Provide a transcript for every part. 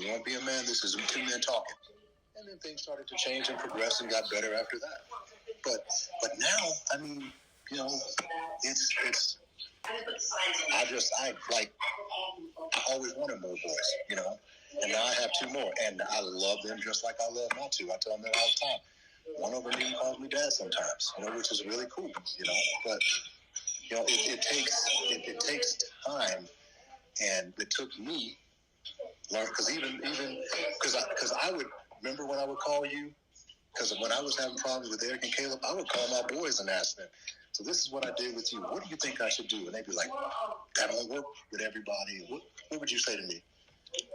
you want to be a man, this is two men talking. And then things started to change and progress and got better after that. But now, I mean, you know, it's. I always wanted more boys, you know, and now I have two more, and I love them just like I love my two. I tell them that all the time. One of them even calls me dad sometimes, you know, which is really cool, you know. But you know, it takes time, and it took me learn because because I would remember when I would call you. Because when I was having problems with Eric and Caleb, I would call my boys and ask them, so this is what I did with you. What do you think I should do? And they'd be like, that don't work with everybody. What would you say to me? That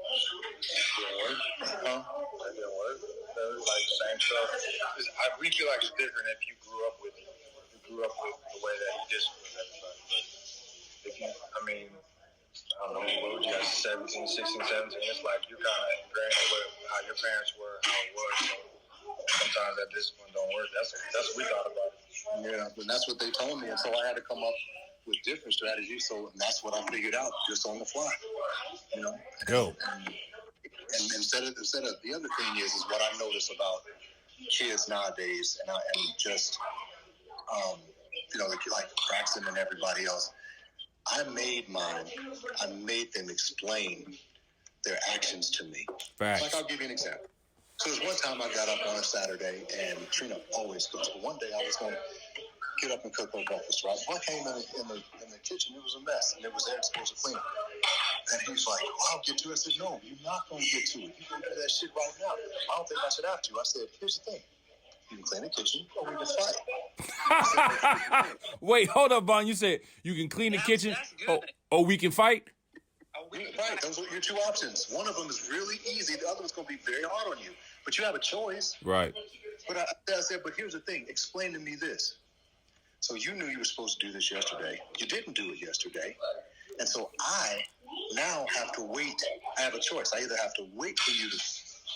didn't work. Huh? That didn't work. That was like the same stuff. We feel like it's different if you grew up with the way that he just was everybody. But if you, I mean, I don't know, what would you guys, 17, 16, 17? It's like you're kind of ingrained with how your parents were, how it was. So sometimes that discipline don't work. That's what we thought about it. Yeah, and that's what they told me, and so I had to come up with different strategies. So and that's what I figured out just on the fly. You know, go. And instead of the other thing is what I notice about kids nowadays, and just you know, like Braxton and everybody else. I made them explain their actions to me. Facts. Like I'll give you an example. So there's one time I got up on a Saturday, and Trina always goes. But one day I was going to get up and cook her breakfast. Right? So I came in the kitchen. It was a mess, and it was Eric supposed to clean it. And he was like, well, "I'll get to it." I said, "No, you're not going to get to it. You're going to do that shit right now." I don't think I should have to. I said, "Here's the thing. You can clean the kitchen, or we can fight." Wait, hold up, Bon. You said you can clean the kitchen, or we can fight? We can fight. Those are your two options. One of them is really easy. The other one's going to be very hard on you. But you have a choice. Right. But I said, but here's the thing. Explain to me this. So you knew you were supposed to do this yesterday. You didn't do it yesterday. And so I now have to wait. I have a choice. I either have to wait for you to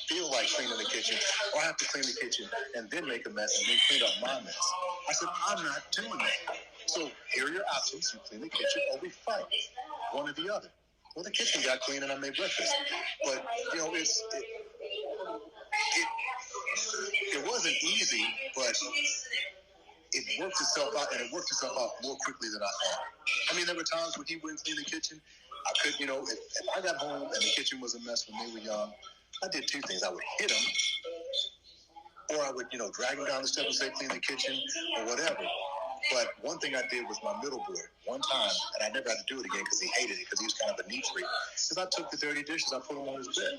feel like cleaning the kitchen, or I have to clean the kitchen and then make a mess and then clean up my mess. I said, I'm not doing that. So here are your options. You clean the kitchen or we fight. One or the other. Well, the kitchen got clean and I made breakfast. But, you know, it wasn't easy, but it worked itself out, and it worked itself out more quickly than I thought. I mean, there were times when he wouldn't clean the kitchen. I could, you know, if I got home and the kitchen was a mess when they were young, I did two things. I would hit him, or I would, you know, drag him down the steps and say, clean the kitchen, or whatever. But one thing I did with my middle boy, one time, and I never had to do it again because he hated it, because he was kind of a neat freak, is I took the dirty dishes, I put them on his bed.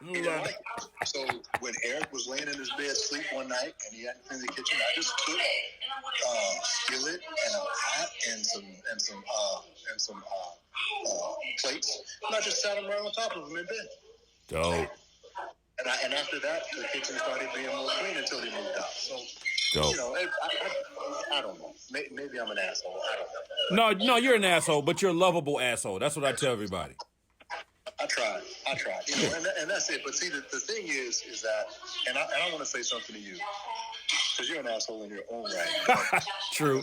He didn't like it. So when Eric was laying in his bed asleep one night and he hadn't cleaned the kitchen, I just took a skillet and a pot and some plates, and I just sat him right on top of him in bed. Dope. And after that, the kitchen started being more clean until he moved out. So, dope. You know, I don't know. Maybe I'm an asshole. I don't know. No, you're an asshole, but you're a lovable asshole. That's what I tell everybody. I tried. You know, and that's it. But see, the thing is that, and I want to say something to you, because you're an asshole in your own right. True.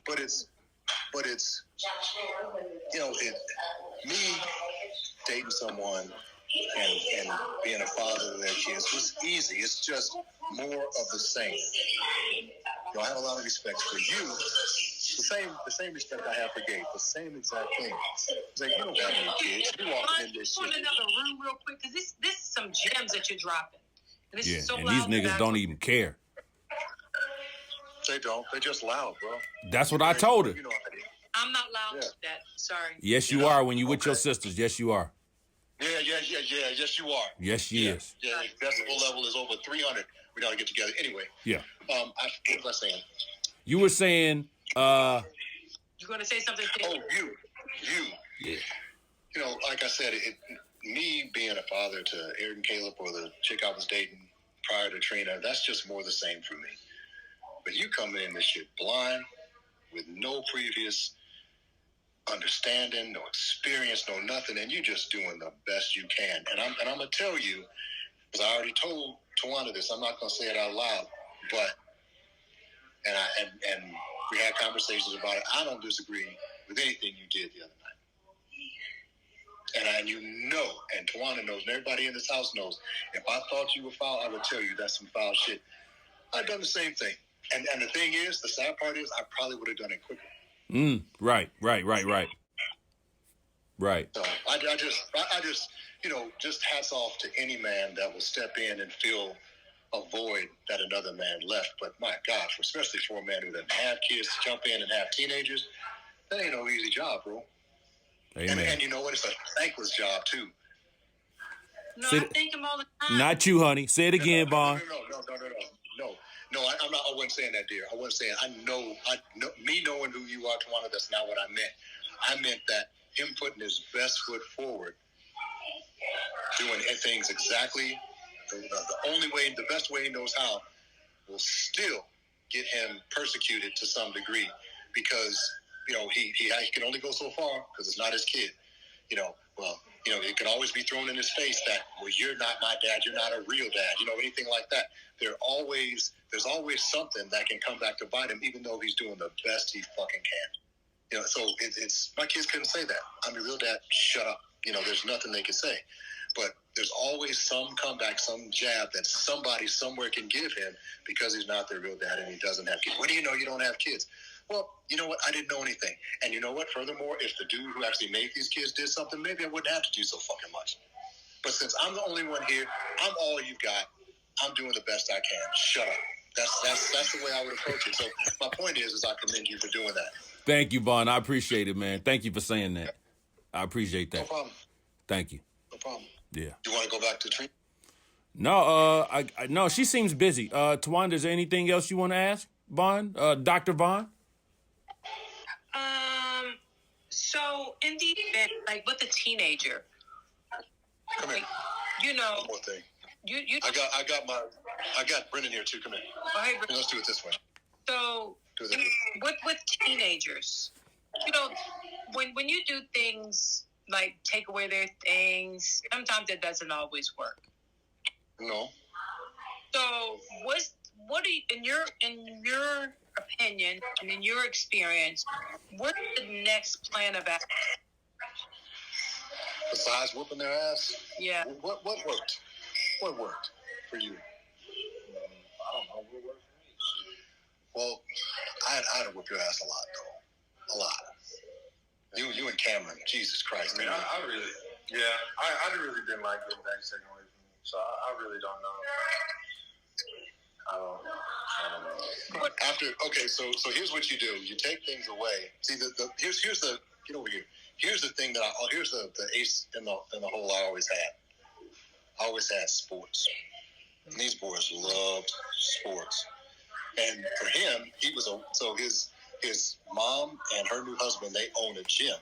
But it's, you know, me dating someone and being a father to their kids was easy. It's just more of the same. You know, I have a lot of respect for you. The same respect I have for Gabe. The same exact thing. It's like, you don't have any kids. You walking in this shit. Another room real quick, because this is some gems that you're dropping. And this is so and loud these niggas don't even care. They don't. They're just loud, bro. That's what I told her. You know how it is. I'm not loud with that. Sorry. Yes, you are when you with your sisters. Yes, you are. Yeah. Yes, you are. Yes, she is. Yeah, the decibel level is over 300. We gotta get together. Anyway. Yeah. What was I saying? You were saying, You're gonna say something? Oh, you. Yeah. You know, like I said, me being a father to Eric and Caleb, or the chick I was dating prior to Trina, that's just more the same for me. But you come in this shit blind, with no previous understanding, no experience, no nothing, and you're just doing the best you can. And I'm gonna tell you, because I already told Towanda this, I'm not gonna say it out loud, but and we had conversations about it. I don't disagree with anything you did the other night. And you know, and Towanda knows, and everybody in this house knows, if I thought you were foul, I would tell you that's some foul shit. I've done the same thing. And the thing is, the sad part is, I probably would have done it quicker. Right. So I just, just hats off to any man that will step in and fill a void that another man left. But my gosh, especially for a man who doesn't have kids to jump in and have teenagers, that ain't no easy job, bro. Amen. And you know what? It's a thankless job too. No, I thank him all the time. Not you, honey. Say it again, Vaughn. No, I wasn't saying that, dear. I wasn't saying. I know. Me knowing who you are, Towanda. That's not what I meant. I meant that him putting his best foot forward, doing things exactly the best way he knows how, will still get him persecuted to some degree, because he can only go so far because it's not his kid. It could always be thrown in his face that, well, you're not my dad, you're not a real dad, anything like that. There's always something that can come back to bite him, even though he's doing the best he fucking can. So it's my kids couldn't say that. I'm your real dad. Shut up. There's nothing they can say. But there's always some comeback, some jab that somebody somewhere can give him because he's not their real dad and he doesn't have kids. What do you know? You don't have kids. Well, you know what? I didn't know anything. And you know what? Furthermore, if the dude who actually made these kids did something, maybe I wouldn't have to do so fucking much. But since I'm the only one here, I'm all you've got. I'm doing the best I can. Shut up. That's the way I would approach it. So my point is I commend you for doing that. Thank you, Vaughn. I appreciate it, man. Thank you for saying that. I appreciate that. No problem. Thank you. No problem. Yeah. You want to go back to Trina? No, no, she seems busy. Towanda, is there anything else you want to ask, Vaughn? Dr. Vaughn? So in the event, like with a teenager, Come here. One more thing. I got Brendan here too. Come here. Oh, hey, Brendan. Let's do it this way. So with teenagers, when you do things like take away their things, sometimes it doesn't always work. No. So what do you, in your opinion and in your experience, what's the next plan of action? Besides whooping their ass? Yeah. What worked? What worked for you? I don't know. What worked for me? Well, I had to whoop your ass a lot, though. A lot. You and Cameron, Jesus Christ. I mean, I really didn't like getting things taken away from me. So I really don't know. I don't know. So here's what you do. You take things away. See, here's the get over here. Here's the thing here's the ace in the hole I always had. I always had sports. And these boys loved sports. And for him, his mom and her new husband, they own a gym.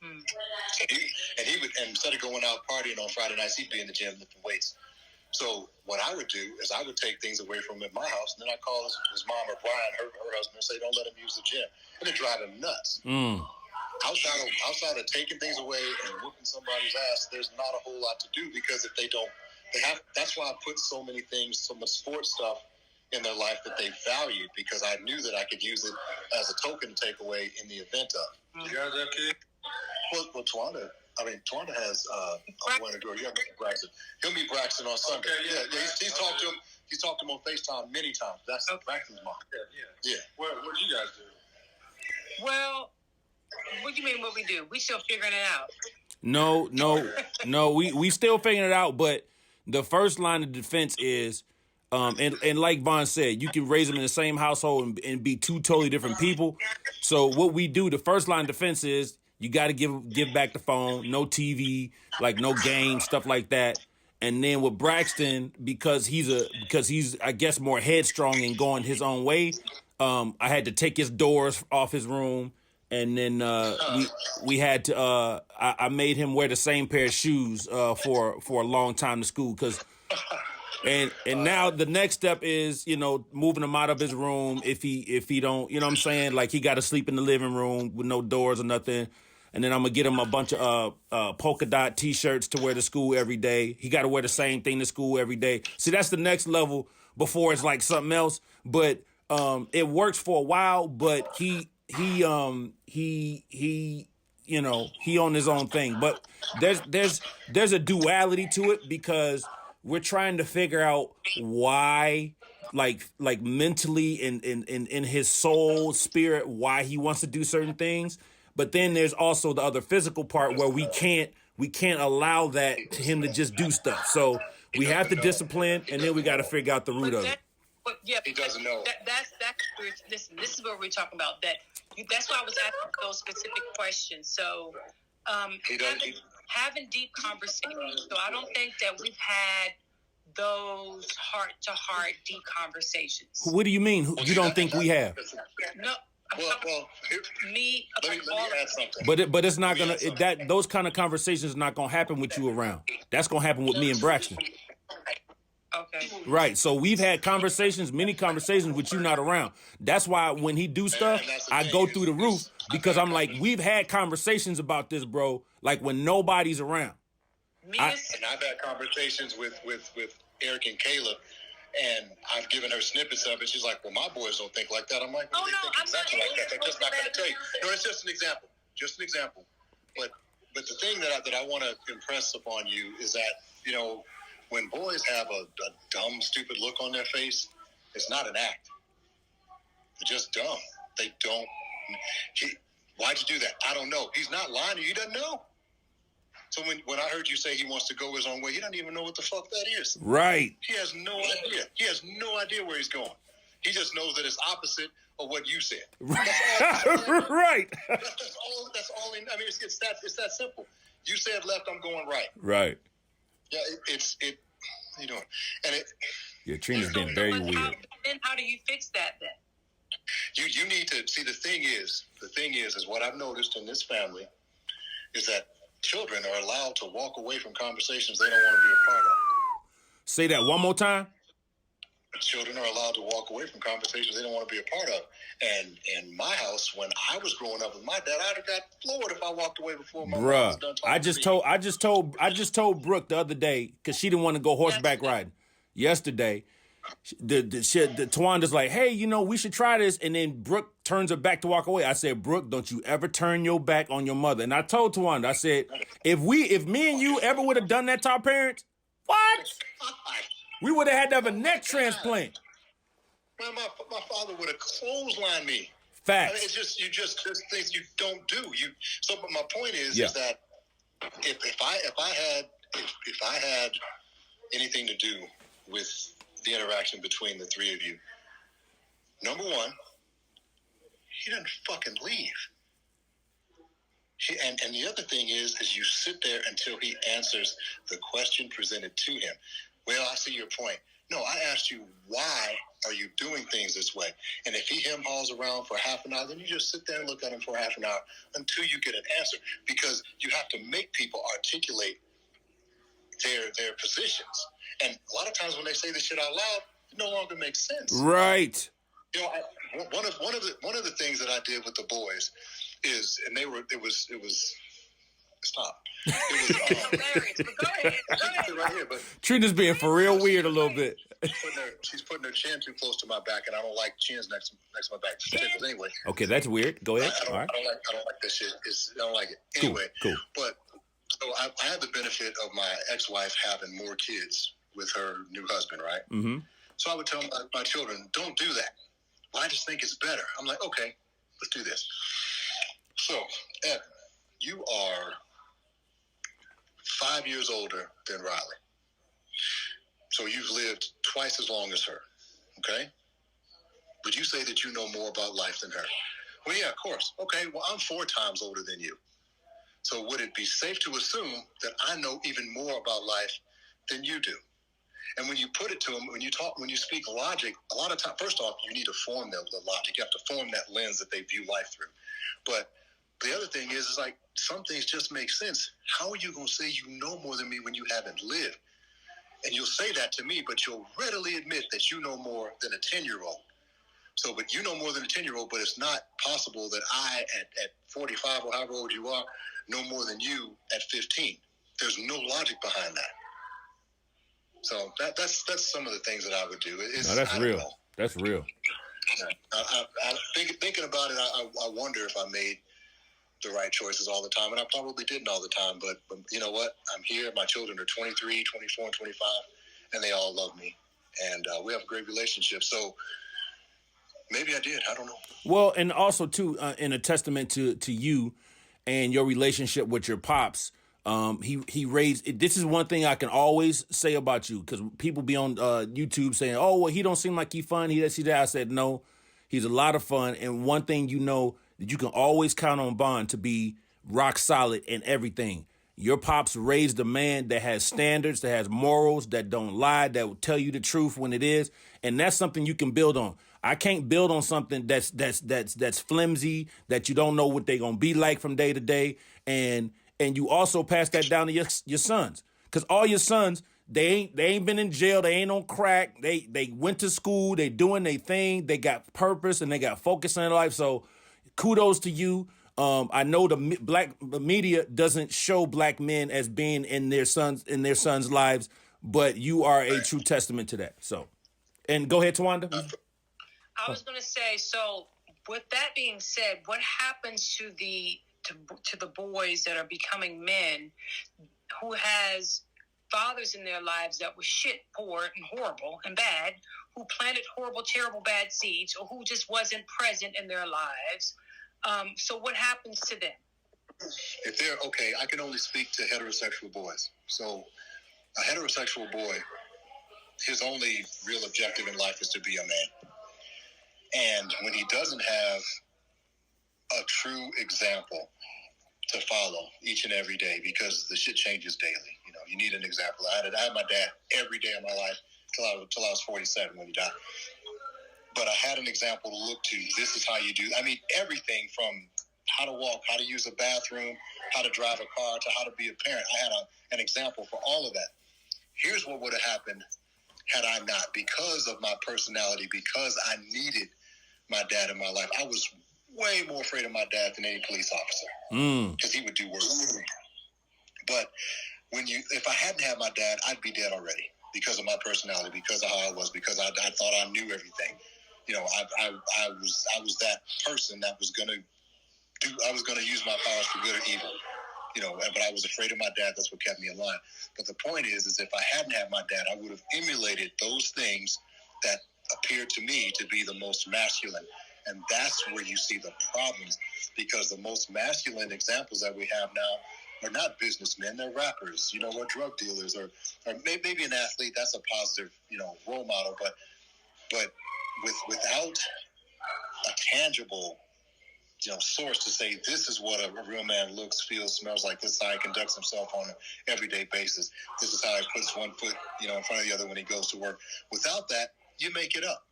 So he would, and instead of going out partying on Friday nights, he'd be in the gym lifting weights. So what I would do is I would take things away from him at my house, and then I'd call his mom or Brian, her husband, and say, don't let him use the gym. And it'd drive him nuts. Outside of taking things away and whooping somebody's ass, there's not a whole lot to do, because if they don't, that's why I put so many things, so much sports stuff in their life that they valued, because I knew that I could use it as a token to take away in the event of. You guys have kids? Well, Towanda has a boy and a girl. You have to meet Braxton. He'll meet Braxton on Sunday. Okay, yeah. He's talked to him. He's talked to him on FaceTime many times. That's Braxton's mom. Yeah. What do you guys do? Well, what do you mean what we do? We still figuring it out. No. We still figuring it out, but the first line of defense is, and like Vaughn said, you can raise them in the same household and be two totally different people. So what we do, the first line of defense is, you got to give back the phone, no TV, like no games, stuff like that. And then with Braxton, because he's I guess more headstrong and going his own way, I had to take his doors off his room, and then we had to I made him wear the same pair of shoes for a long time to school, because. And now the next step is, moving him out of his room if he don't, you know what I'm saying? Like, he got to sleep in the living room with no doors or nothing. And then I'm going to get him a bunch of polka dot T-shirts to wear to school every day. He got to wear the same thing to school every day. See, that's the next level before it's like something else. But it works for a while, but he you know, he on his own thing. But there's a duality to it because we're trying to figure out why, like mentally and in his soul, spirit, why he wants to do certain things. But then there's also the other physical part where we can't allow that to him to just do stuff. So we have to discipline, and then we got to figure out the root of it. But yeah, He doesn't know. That's listen. This is what we're talking about. That's why I was asking those specific questions. So, having deep conversations. So I don't think that we've had those heart-to-heart deep conversations. What do you mean? You don't think we have? No. Well, Me. let me add something. But it's not gonna those kind of conversations are not gonna happen with you around. That's gonna happen with me and Braxton. Okay. Right. So we've had many conversations with you not around. That's why when he do stuff, I go through the roof because I'm like, we've had conversations about this, bro. Like when nobody's around. And I've had conversations with Eric and Caleb, and I've given her snippets of it. She's like, well, my boys don't think like that. I'm like, well, they think exactly like that. They're just not going to tell you. No, it's just an example. Just an example. But the thing that I want to impress upon you is that, you know, when boys have a dumb, stupid look on their face, it's not an act. They're just dumb. They don't. Why'd you do that? I don't know. He's not lying to you. He doesn't know. So when I heard you say he wants to go his own way, he doesn't even know what the fuck that is. Right. He has no idea. He has no idea where he's going. He just knows that it's opposite of what you said. Right. That's all. I mean, it's that simple. You said left, I'm going right. Right. Yeah, you know, and it. Yeah, Trina's been very weird. Then how do you fix that then? You need to see. The thing is what I've noticed in this family is that children are allowed to walk away from conversations they don't want to be a part of. Say that one more time. Children are allowed to walk away from conversations they don't want to be a part of. And in my house, when I was growing up with my dad, I'd have got floored if I walked away before my mom was done talking I just told Brooke the other day because she didn't want to go horseback riding. Yesterday, the Towanda's like, hey, you know, we should try this, and then Brooke turns her back to walk away. I said, Brooke, don't you ever turn your back on your mother. And I told Towanda, I said, if me and you ever would have done that to our parents, what? We would have had to have a neck transplant. Man, my father would have clotheslined me. Facts. I mean, it's just things you don't do. But my point is that if I had anything to do with the interaction between the three of you, number one, he doesn't fucking leave. And the other thing is you sit there until he answers the question presented to him. Well, I see your point. No, I asked you, why are you doing things this way? And if he hauls around for half an hour, then you just sit there and look at him for half an hour until you get an answer. Because you have to make people articulate their positions. And a lot of times when they say this shit out loud, it no longer makes sense. Right. You know, one of the things that I did with the boys is, and it was stop. It was Hilarious, but go ahead. right here, but Trina's being for real weird a little bit. she's putting her chin too close to my back, and I don't like chins next to my back. Anyway. Okay, that's weird. Go ahead. I don't like this shit. I don't like it. Anyway, cool. But so I had the benefit of my ex-wife having more kids with her new husband, right? Mm-hmm. So I would tell my children, don't do that. Well, I just think it's better. I'm like, okay, let's do this. So, Evan, you are 5 years older than Riley. So you've lived twice as long as her, okay? Would you say that you know more about life than her? Well, yeah, of course. Okay, well, I'm 4 times older than you. So would it be safe to assume that I know even more about life than you do? And when you put it to them, when you speak logic, a lot of times, first off, you need to form the logic. You have to form that lens that they view life through. But the other thing is like, some things just make sense. How are you going to say you know more than me when you haven't lived? And you'll say that to me, but you'll readily admit that you know more than a 10-year-old. So, but you know more than a 10-year-old, but it's not possible that I, at 45 or however old you are, know more than you at 15. There's no logic behind that. So that's some of the things that I would do. That's real. That's real. Thinking about it, I wonder if I made the right choices all the time, and I probably didn't all the time, but you know what? I'm here. My children are 23, 24, and 25, and they all love me, and we have a great relationship. So maybe I did. I don't know. Well, and also too, in a testament to you and your relationship with your pops. He raised. This is one thing I can always say about you, because people be on YouTube saying, "Oh, well, he don't seem like he fun. He that." I said, no, he's a lot of fun. And one thing you know that you can always count on Bond to be rock solid in everything. Your pops raised a man that has standards, that has morals, that don't lie, that will tell you the truth when it is, and that's something you can build on. I can't build on something that's flimsy, that you don't know what they're gonna be like from day to day, and you also pass that down to your sons, because all your sons, they ain't been in jail, they ain't on crack, they went to school, they doing their thing, they got purpose and they got focus in their life. So kudos to you. I know the media doesn't show black men as being in their sons' lives, but you are a true testament to that. So, and go ahead, Towanda. I was going to say, so with that being said, what happens to the boys that are becoming men who has fathers in their lives that were shit poor and horrible and bad, who planted horrible, terrible, bad seeds, or who just wasn't present in their lives? So what happens to them? If they're okay, I can only speak to heterosexual boys. So a heterosexual boy, his only real objective in life is to be a man. And when he doesn't have a true example to follow each and every day, because the shit changes daily, you know, you need an example. I had my dad every day of my life till I was 47 when he died. But I had an example to look to. This is how you do. I mean, everything from how to walk, how to use a bathroom, how to drive a car, to how to be a parent. I had an example for all of that. Here's what would have happened had I not, because of my personality, because I needed my dad in my life. I was way more afraid of my dad than any police officer, because he would do worse. But if I hadn't had my dad, I'd be dead already, because of my personality, because of how I was, because I thought I knew everything. You know, I was that person that was gonna use my powers for good or evil. You know, but I was afraid of my dad. That's what kept me alive. But the point is if I hadn't had my dad, I would have emulated those things that appeared to me to be the most masculine. And that's where you see the problems, because the most masculine examples that we have now are not businessmen, they're rappers, you know, or drug dealers, or maybe an athlete. That's a positive, you know, role model. But without a tangible, you know, source to say this is what a real man looks, feels, smells like, this is how he conducts himself on an everyday basis, this is how he puts one foot, you know, in front of the other when he goes to work. Without that, you make it up.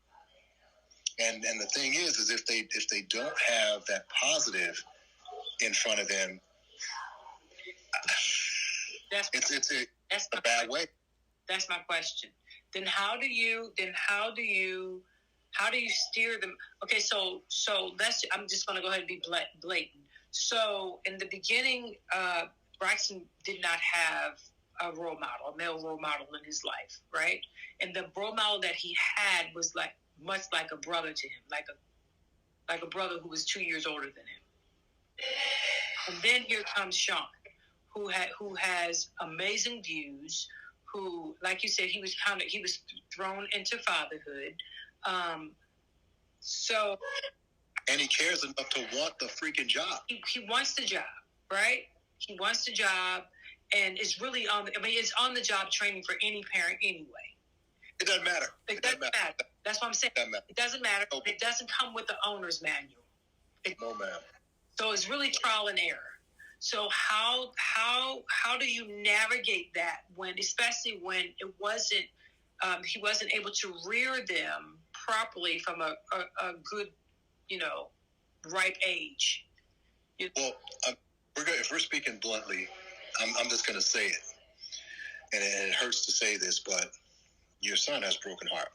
And the thing is if they don't have that positive in front of them, it's a bad way. That's my question. Then how do you steer them? Okay, so I'm just going to go ahead and be blatant. So in the beginning, Braxton did not have a role model, a male role model in his life, right? And the role model that he had was much like a brother to him, like a brother who was 2 years older than him. And then here comes Sean, who has amazing views, who, like you said, he was thrown into fatherhood. So, and he cares enough to want the freaking job. He wants the job, right? He wants the job, and it's really it's on the job training for any parent anyway. It doesn't matter. It doesn't matter. That's what I'm saying. It doesn't matter. No. It doesn't come with the owner's manual. No, ma'am. So it's really trial and error. So how do you navigate that especially when it wasn't he wasn't able to rear them properly from a good, you know, ripe age? Well, if we're speaking bluntly, I'm just going to say it, and it hurts to say this, but your son has a broken heart.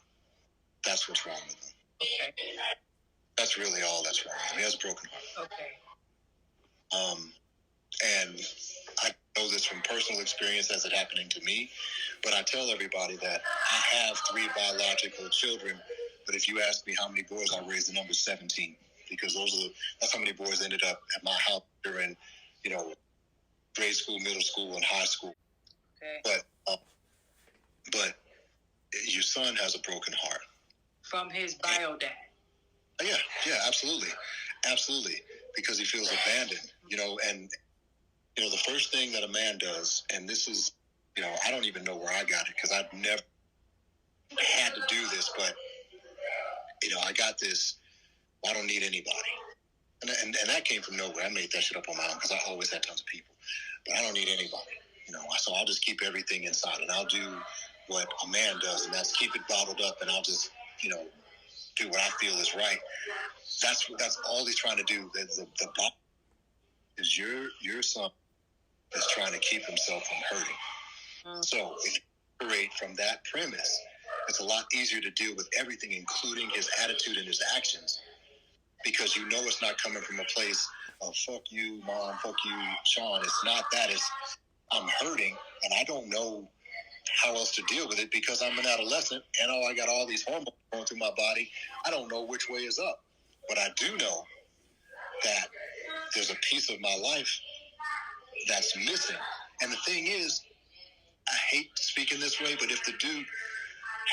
That's what's wrong with him. Okay. That's really all that's wrong. He has a broken heart. Okay. And I know this from personal experience as it happening to me, but I tell everybody that I have 3 biological children, but if you ask me how many boys I raised, the number is 17. because that's how many boys ended up at my house during, grade school, middle school, and high school. Okay. But your son has a broken heart. From his bio dad. Yeah, absolutely. Because he feels abandoned, and the first thing that a man does, and this is, I don't even know where I got it because I've never had to do this, but, I got this, I don't need anybody. And that came from nowhere. I made that shit up on my own because I always had tons of people. But I don't need anybody, so I'll just keep everything inside and I'll do what a man does, and that's keep it bottled up, and I'll just, do what I feel is right. That's all he's trying to do. The bottom is your son is trying to keep himself from hurting. So if you operate from that premise, it's a lot easier to deal with everything, including his attitude and his actions, because it's not coming from a place of fuck you, mom, fuck you, Sean. It's not that. It's I'm hurting and I don't know how else to deal with it because I'm an adolescent and I got all these hormones going through my body. I don't know which way is up. But I do know that there's a piece of my life that's missing. And the thing is, I hate speaking this way, but if the dude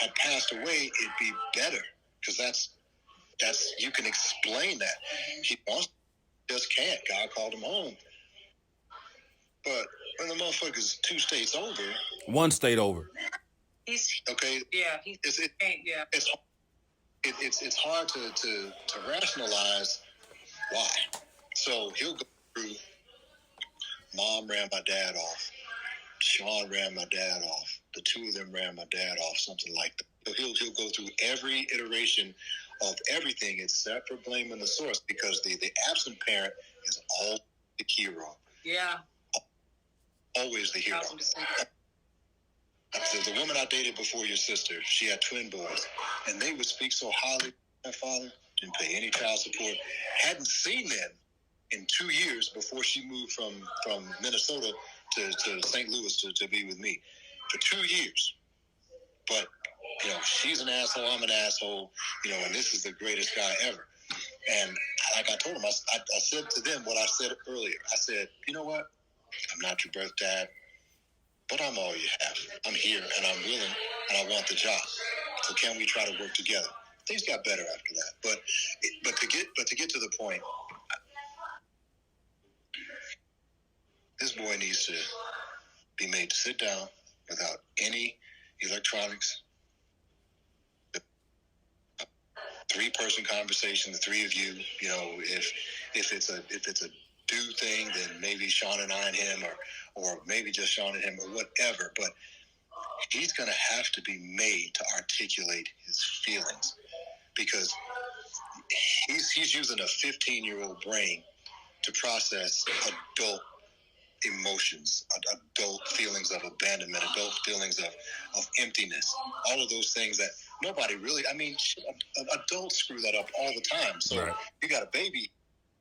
had passed away, it'd be better because that's you can explain that. He wants, just can't. God called him home. But when the motherfucker's 2 states over, 1 state over. He's okay. Yeah, it's hard to rationalize why. So he'll go through. Mom ran my dad off. Sean ran my dad off. The 2 of them ran my dad off. Something like that. So he'll go through every iteration of everything except for blaming the source because the absent parent is all the hero. Yeah. Always the hero. The woman I dated before your sister, she had twin boys, and they would speak so highly of my father, didn't pay any child support, hadn't seen them in 2 years before she moved from Minnesota to St. Louis to be with me. For 2 years. But, she's an asshole, I'm an asshole, and this is the greatest guy ever. And like I told him, I said to them what I said earlier. I said, you know what? I'm not your birth dad, but I'm all you have. I'm here, and I'm willing, and I want the job. So can we try to work together? Things got better after that. But to get to the point, this boy needs to be made to sit down without any electronics. 3-person conversation, the 3 of you. If it's a dude thing, then maybe Sean and I and him, or maybe just Sean and him, or whatever. But he's going to have to be made to articulate his feelings because he's using a 15-year-old brain to process adult emotions, adult feelings of abandonment, adult feelings of emptiness, all of those things that nobody really, adults screw that up all the time. So right. You got a baby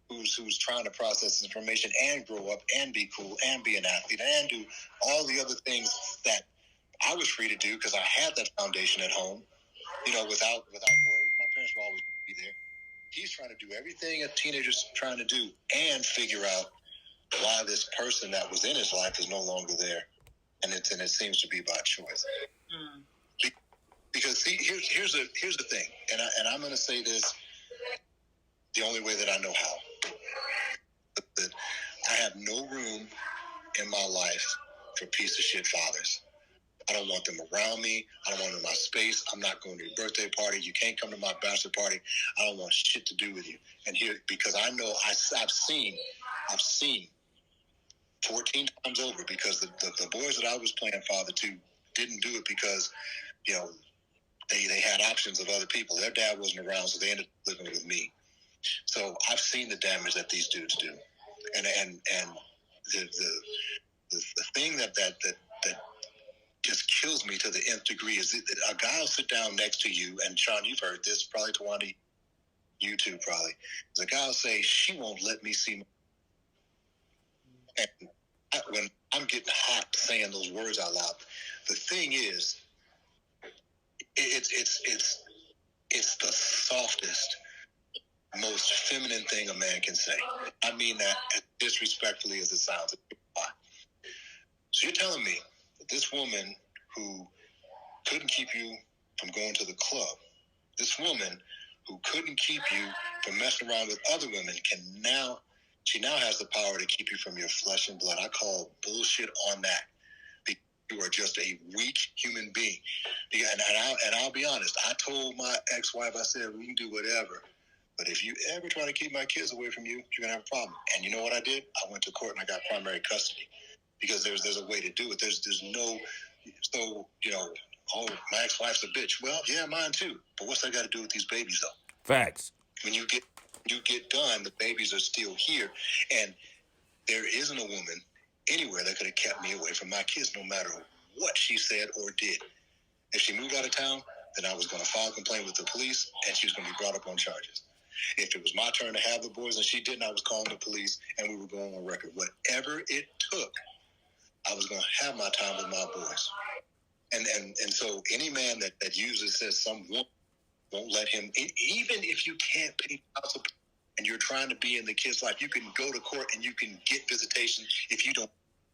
who's trying to process information and grow up and be cool and be an athlete and do all the other things that I was free to do because I had that foundation at home, without worry. My parents were always going to be there. He's trying to do everything a teenager's trying to do and figure out why this person that was in his life is no longer there, and it seems to be by choice. Because see, here's the thing, and I'm going to say this the only way that I know how. That I have no room in my life for piece of shit fathers. I don't want them around me. I don't want them in my space. I'm not going to your birthday party. You can't come to my bachelor party. I don't want shit to do with you. And here, because I know I've seen 14 times over because the boys that I was playing father to didn't do it because, they had options of other people. Their dad wasn't around, so they ended up living with me. So I've seen the damage that these dudes do. And the thing that just kills me to the nth degree is that a guy will sit down next to you, and Sean, you've heard this, probably Towanda, you too, probably. The guy will say, she won't let me see my... And when I'm getting hot saying those words out loud, the thing is, it's the softest most feminine thing a man can say. I mean that as disrespectfully as it sounds. So you're telling me that this woman who couldn't keep you from going to the club, this woman who couldn't keep you from messing around with other women, she now has the power to keep you from your flesh and blood. I call bullshit on that. You are just a weak human being. And I'll be honest, I told my ex-wife, I said, we can do whatever, but if you ever try to keep my kids away from you, you're going to have a problem. And you know what I did? I went to court and I got primary custody, because there's a way to do it. There's no, oh, my ex-wife's a bitch. Well, yeah, mine too. But what's that got to do with these babies, though? Facts. When you get done, the babies are still here. And there isn't a woman anywhere that could have kept me away from my kids, no matter what she said or did. If she moved out of town, then I was going to file a complaint with the police, and she was going to be brought up on charges. If it was my turn to have the boys and she didn't, I was calling the police, and we were going on record. Whatever it took, I was going to have my time with my boys. And so any man that uses says some woman won't let him, even if you can't pay child support and you're trying to be in the kid's life, you can go to court and you can get visitation if you don't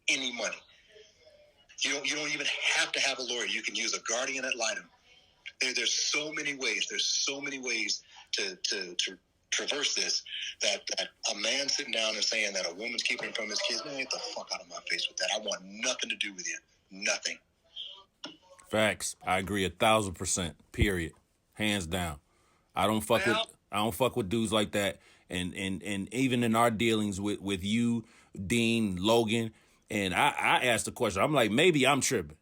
any money. You don't even have to have a lawyer. You can use a guardian ad litem. There's so many ways. There's so many ways to traverse this that a man sitting down and saying that a woman's keeping him from his kids, man, get the fuck out of my face with that. I want nothing to do with you. Nothing. Facts. I agree 1,000%. Period. Hands down. I don't fuck with dudes like that. And even in our dealings with you, Dean, Logan, and I asked the question. I'm like, maybe I'm tripping.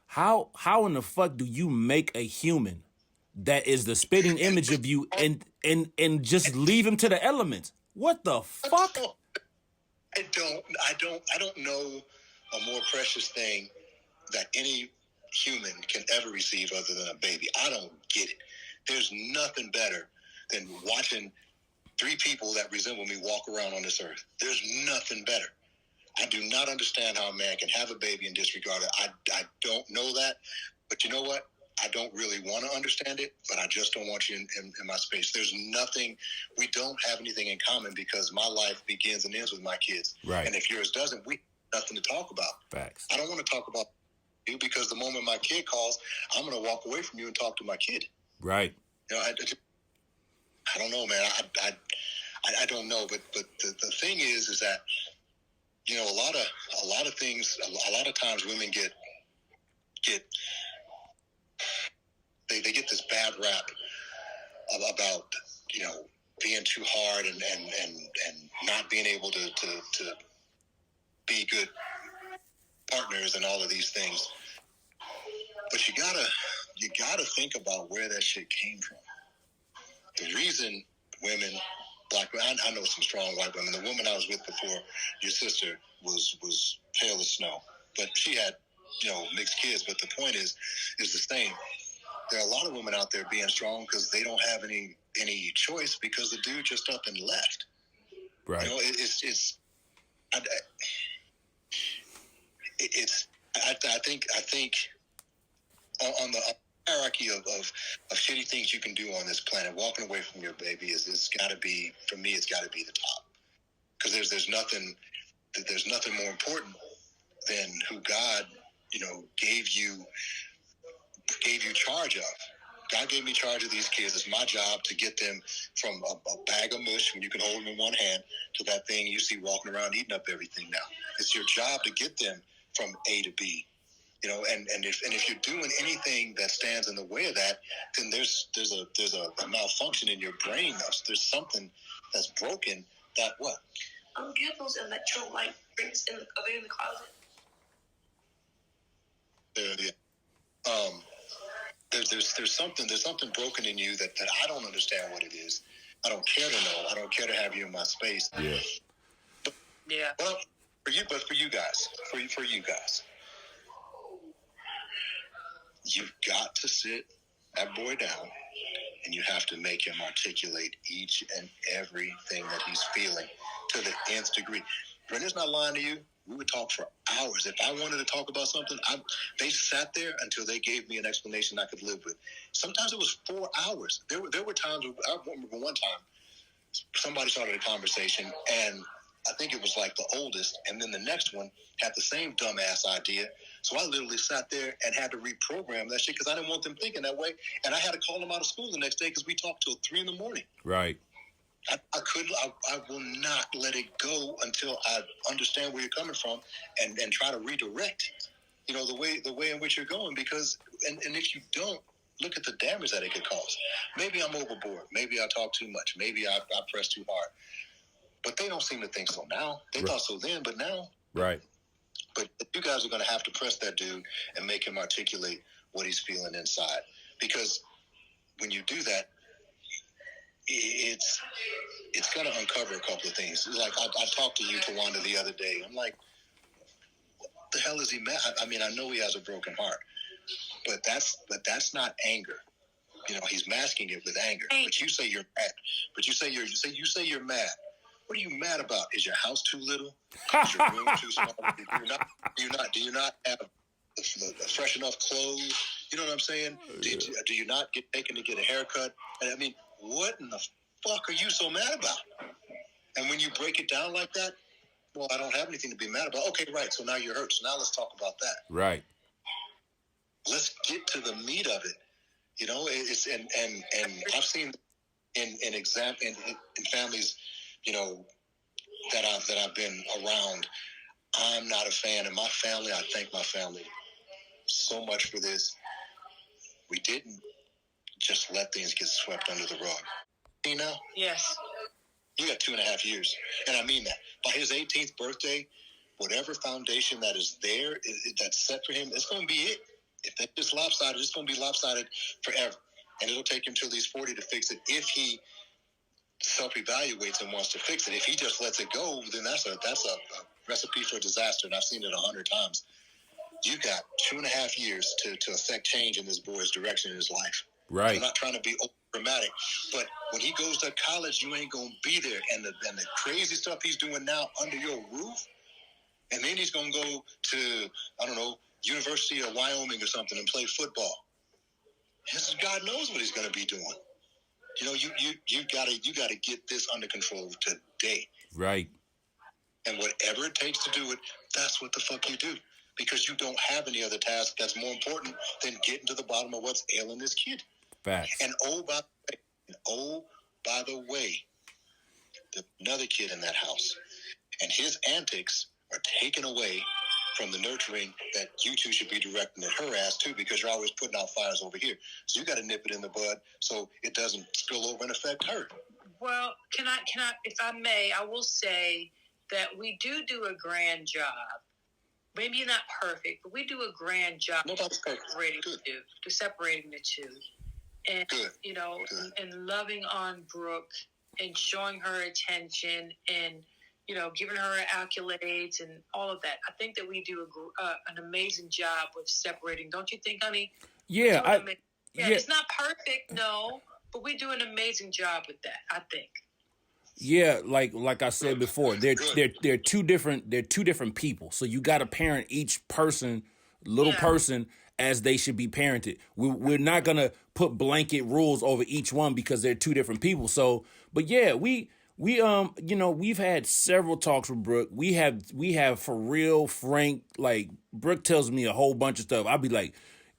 How in the fuck do you make a human that is the spitting image of you and just leave him to the elements? What the fuck? I don't know a more precious thing that any human can ever receive other than a baby. I don't get it. There's nothing better than watching three people that resemble me walk around on this earth. There's nothing better. I do not understand how a man can have a baby and disregard it. I don't know that. But you know what? I don't really want to understand it, but I just don't want you in my space. There's nothing. We don't have anything in common because my life begins and ends with my kids. Right. And if yours doesn't, we have nothing to talk about. Facts. I don't want to talk about you because the moment my kid calls, I'm going to walk away from you and talk to my kid. Right. I don't know, man. I don't know, but the thing is that a lot of things. A lot of times, women get they get this bad rap about being too hard and not being able to be good partners and all of these things. But you gotta think about where that shit came from. The reason women, black women, I know some strong white women. The woman I was with before your sister was pale as snow, but she had mixed kids. But the point is the same. There are a lot of women out there being strong because they don't have any choice because the dude just up and left. Right. I think on the hierarchy of shitty things you can do on this planet, walking away from your baby is got to be, for me, it's got to be the top. Because there's nothing more important than who God gave you charge of. God gave me charge of these kids. It's my job to get them from a bag of mush when you can hold them in one hand to that thing you see walking around eating up everything now. It's your job to get them from A to B. And if you're doing anything that stands in the way of that, then there's a malfunction in your brain. There's something that's broken. That what? Get those electrolyte drinks in the closet. Yeah. There's something broken in you that I don't understand what it is. I don't care to know. I don't care to have you in my space. Yeah. Yeah. Well, for you guys, you've got to sit that boy down, and you have to make him articulate each and everything that he's feeling to the nth degree. Brenda's not lying to you. We would talk for hours. If I wanted to talk about something, they sat there until they gave me an explanation I could live with. Sometimes it was 4 hours. There were times, I remember one time, somebody started a conversation, and I think it was like the oldest, and then the next one had the same dumbass idea. So I literally sat there and had to reprogram that shit because I didn't want them thinking that way, and I had to call them out of school the next day because we talked till 3 a.m. Right. I will not let it go until I understand where you're coming from and try to redirect, the way in which you're going, because and if you don't, look at the damage that it could cause. Maybe I'm overboard. Maybe I talk too much. Maybe I press too hard. But they don't seem to think so now. They thought so then, but now. Right. But you guys are going to have to press that dude and make him articulate what he's feeling inside. Because when you do that, it's going to uncover a couple of things. Like I talked to you, Towanda, the other day. I'm like, what the hell is he mad? I mean, I know he has a broken heart, but that's not anger. He's masking it with anger. But you say you're mad. But you say you're mad. What are you mad about? Is your house too little? Is your room too small? Do you not have fresh enough clothes? You know what I'm saying? Do you not get taken to get a haircut? And I mean, what in the fuck are you so mad about? And when you break it down like that, well, I don't have anything to be mad about. Okay, right. So now you're hurt. So now let's talk about that. Right. Let's get to the meat of it. It's and I've seen in families, that I've been around. I'm not a fan of my family. I thank my family so much for this. We didn't just let things get swept under the rug. Trina? Yes. You got 2.5 years. And I mean that. By his 18th birthday, whatever foundation that is there, that's set for him, it's going to be it. If that's just lopsided, it's going to be lopsided forever. And it'll take him till he's 40 to fix it if he self-evaluates and wants to fix it. If he just lets it go, then that's a recipe for disaster, and I've seen it 100 times. You got 2.5 years to affect change in this boy's direction in his life. Right. I'm not trying to be dramatic, but when he goes to college, you ain't gonna be there. And the crazy stuff he's doing now under your roof, and then he's gonna go to, I don't know, University of Wyoming or something and play football. God knows what he's gonna be doing. You gotta get this under control today. Right. And whatever it takes to do it, that's what the fuck you do. Because you don't have any other task that's more important than getting to the bottom of what's ailing this kid. Facts. And by the way, there's another kid in that house, and his antics are taken away from the nurturing that you two should be directing at her ass too, because you're always putting out fires over here. So you got to nip it in the bud so it doesn't spill over and affect her. Well, can I, if I may, I will say that we do a grand job. Maybe not perfect, but we do a grand job of separating the two. And, and loving on Brooke and showing her attention and, giving her accolades and all of that. I think that we do an amazing job with separating. Don't you think, honey? Yeah. It's not perfect, no, but we do an amazing job with that, I think. Yeah, like I said before, they're two different people. So you got to parent each person, person, as they should be parented. We're not gonna put blanket rules over each one because they're two different people. So, but yeah, we've had several talks with Brooke. We have for real, frank. Like Brooke tells me a whole bunch of stuff. I'll be like,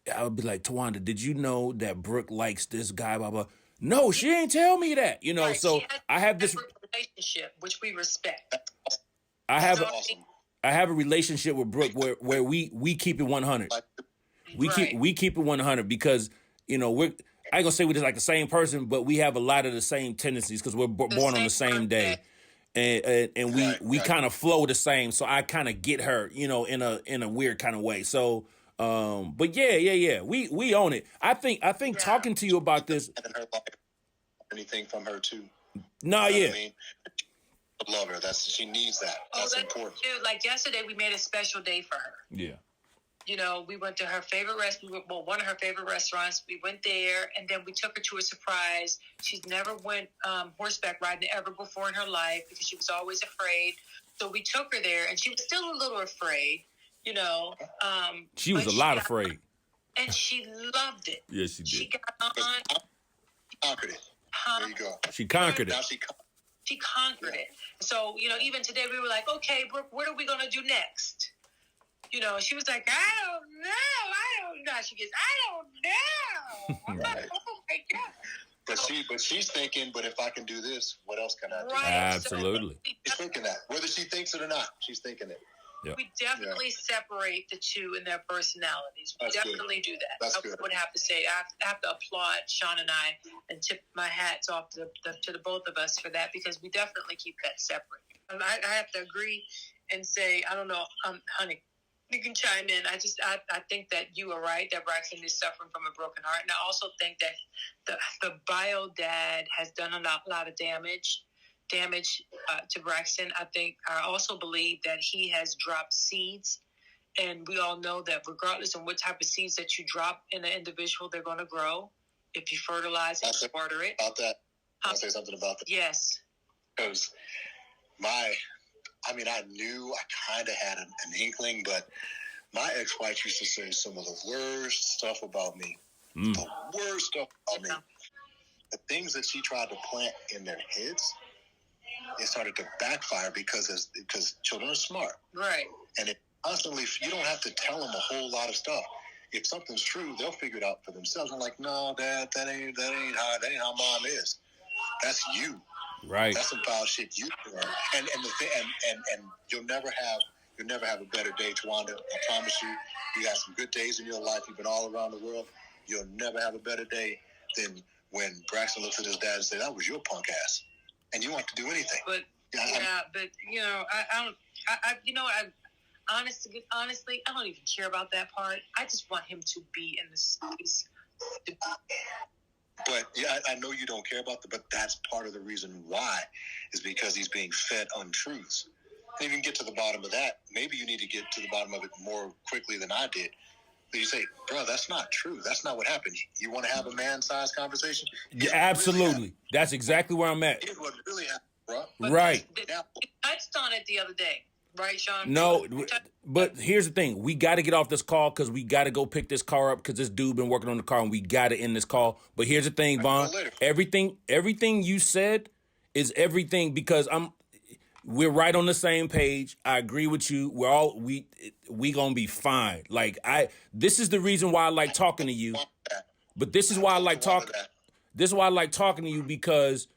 Towanda, did you know that Brooke likes this guy? Blah blah. No, she ain't tell me that. Right, so I have this relationship which we respect. I have a relationship with Brooke where we keep it 100. We keep it 100 because I ain't gonna say we're just like the same person, but we have a lot of the same tendencies because we're born on the same day, and we kind of flow the same. So I kind of get her, in a weird kind of way. So, but yeah, we own it. I think talking to you about this. Anything from her too? No, I mean? Love her. She needs that. That's important. Cute. Like yesterday, we made a special day for her. Yeah. We went to her favorite restaurant. Well, one of her favorite restaurants. We went there, and then we took her to a surprise. She's never went horseback riding ever before in her life because she was always afraid. So we took her there, and she was still a little afraid. She was a lot afraid, and she loved it. Yes, she did. She got on. Conquered it. There you go. She conquered it. Now she She conquered it. So, even today we were like, okay, Brooke, what are we going to do next? She was like, I don't know. She goes, I don't know. Right. Oh my God. But she's thinking, but if I can do this, what else can I do? Right. Absolutely. She's thinking that. Whether she thinks it or not, she's thinking it. Yeah. We definitely separate the two in their personalities. We That's definitely do that. That's I good. would have to say, I have to applaud Sean and I and tip my hats off to the both of us for that, because we definitely keep that separate. I have to agree and say, I don't know, honey, you can chime in. I think that you are right, that Braxton is suffering from a broken heart. And I also think that the bio dad has done a lot of damage to Braxton. I also believe that he has dropped seeds, and we all know that regardless of what type of seeds that you drop in an individual, they're going to grow if you fertilize and water it. About that, I'll say something about that. Yes. Because I knew, I kind of had an inkling, but my ex-wife used to say some of the worst stuff about me. The worst stuff about me. The things that she tried to plant in their heads, it started to backfire because children are smart. Right. And it constantly, you don't have to tell them a whole lot of stuff. If something's true, they'll figure it out for themselves. I'm like, no, Dad, that ain't how Mom is. That's you. Right. That's some foul shit you do. And you'll never have a better day, Towanda. I promise you. You got some good days in your life. You've been all around the world. You'll never have a better day than when Braxton looks at his dad and says, "That was your punk ass," and you don't have to do anything. But honestly, I don't even care about that part. I just want him to be in the space. But yeah, I know you don't care about but that's part of the reason why, is because he's being fed untruths. And if you can get to the bottom of that, maybe you need to get to the bottom of it more quickly than I did. So you say, bro, that's not true. That's not what happened. You want to have a man-sized conversation? Yeah, absolutely. That's exactly where I'm at. Here's what really happened, bro. Right. We touched on it the other day. Right, Sean? No, but here's the thing. We got to get off this call because we got to go pick this car up because this dude been working on the car and we got to end this call. But here's the thing, Vaughn. Everything you said is everything because we're right on the same page. I agree with you. We gonna be fine. This is the reason why I like talking to you. But this is why I like talking. This is why I like talking to you because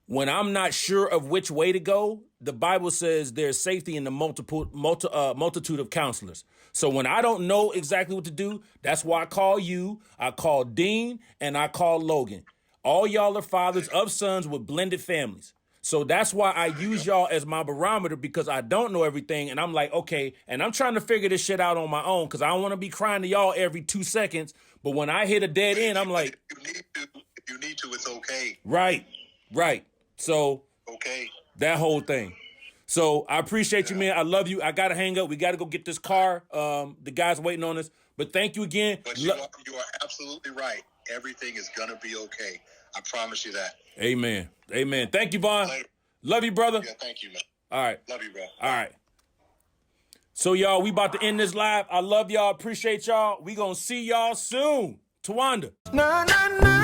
when I'm not sure of which way to go, the Bible says there's safety in the multitude of counselors. So when I don't know exactly what to do, that's why I call you, I call Dean, and I call Logan. All y'all are fathers of sons with blended families. So that's why I use y'all as my barometer because I don't know everything. And I'm like, okay, and I'm trying to figure this shit out on my own because I don't want to be crying to y'all every 2 seconds. But when I hit a dead end, I'm like, if you need to, it's okay. Right. So okay, that whole thing. So I appreciate you, man. I love you. I got to hang up. We got to go get this car. The guy's waiting on us. But thank you again. But you are absolutely right. Everything is going to be okay. I promise you that. Amen. Thank you, Vaughn. Later. Love you, brother. Yeah, thank you, man. All right. Love you, bro. All right. So, y'all, we about to end this live. I love y'all. Appreciate y'all. We going to see y'all soon. Towanda. Na, na, na.